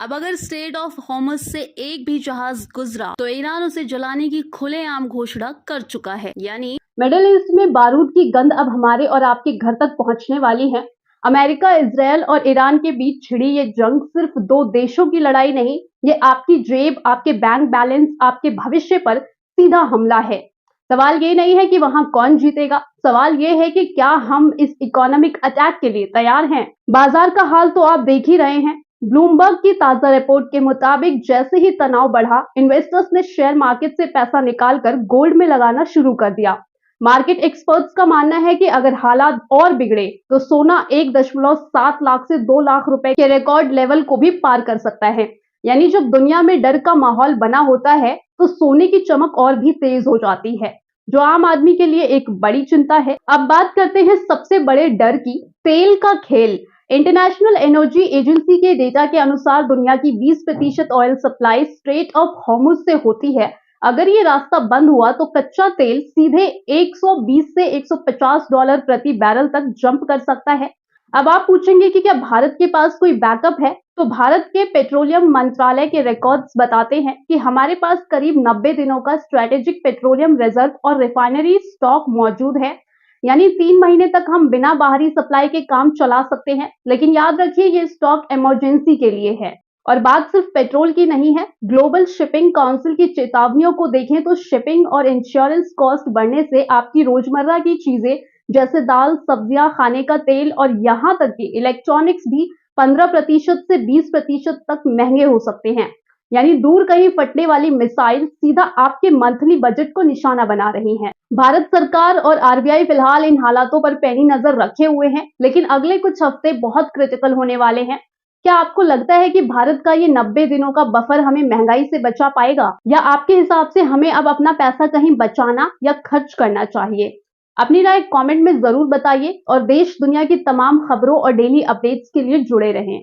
अब अगर straight of Hormuz से एक भी जहाज गुजरा तो ईरान उसे जलाने की खुलेआम घोषणा कर चुका है। यानी मिडिल ईस्ट में बारूद की गंध अब हमारे और आपके घर तक पहुंचने वाली है। अमेरिका, इजरायल और ईरान के बीच छिड़ी ये जंग सिर्फ दो देशों की लड़ाई नहीं, ये आपकी जेब, आपके बैंक बैलेंस, आपके भविष्य पर सीधा हमला है। सवाल ये नहीं है कि वहां कौन जीतेगा, सवाल ये है कि क्या हम इस इकोनॉमिक अटैक के लिए तैयार हैं। बाजार का हाल तो आप देख ही रहे हैं। ब्लूमबर्ग की ताजा रिपोर्ट के मुताबिक जैसे ही तनाव बढ़ा, इन्वेस्टर्स ने शेयर मार्केट से पैसा निकालकर गोल्ड में लगाना शुरू कर दिया। मार्केट एक्सपर्ट्स का मानना है कि अगर हालात और बिगड़े तो सोना 1.7 लाख से 2 लाख रुपए के रिकॉर्ड लेवल को भी पार कर सकता है। यानी जब दुनिया में डर का माहौल बना होता है तो सोने की चमक और भी तेज हो जाती है, जो आम आदमी के लिए एक बड़ी चिंता है। अब बात करते हैं सबसे बड़े डर की, तेल का खेल। इंटरनेशनल एनर्जी एजेंसी के डेटा के अनुसार दुनिया की 20% oil supply straight of Hormuz से होती है। अगर ये रास्ता बंद हुआ तो कच्चा तेल सीधे 120 से 150 डॉलर प्रति बैरल तक जंप कर सकता है। अब आप पूछेंगे कि क्या भारत के पास कोई बैकअप है? तो भारत के पेट्रोलियम मंत्रालय के रिकॉर्ड्स बताते हैं कि हमारे पास करीब 90 दिनों का स्ट्रेटेजिक पेट्रोलियम रिजर्व और रिफाइनरी स्टॉक मौजूद है। यानी 3 महीने तक हम बिना बाहरी सप्लाई के काम चला सकते हैं। लेकिन याद रखिए, ये स्टॉक इमरजेंसी के लिए है। और बात सिर्फ पेट्रोल की नहीं है। ग्लोबल शिपिंग काउंसिल की चेतावनियों को देखें तो शिपिंग और इंश्योरेंस कॉस्ट बढ़ने से आपकी रोजमर्रा की चीजें जैसे दाल, सब्जियां, खाने का तेल और यहाँ तक कि इलेक्ट्रॉनिक्स भी 15% से 20% तक महंगे हो सकते हैं। यानी दूर कहीं फटने वाली मिसाइल सीधा आपके मंथली बजट को निशाना बना रही है। भारत सरकार और आरबीआई फिलहाल इन हालातों पर पैनी नजर रखे हुए हैं, लेकिन अगले कुछ हफ्ते बहुत क्रिटिकल होने वाले हैं। क्या आपको लगता है कि भारत का ये 90 दिनों का बफर हमें महंगाई से बचा पाएगा, या आपके हिसाब से हमें अब अपना पैसा कहीं बचाना या खर्च करना चाहिए? अपनी राय कमेंट में जरूर बताइए और देश दुनिया की तमाम खबरों और डेली अपडेट्स के लिए जुड़े रहें।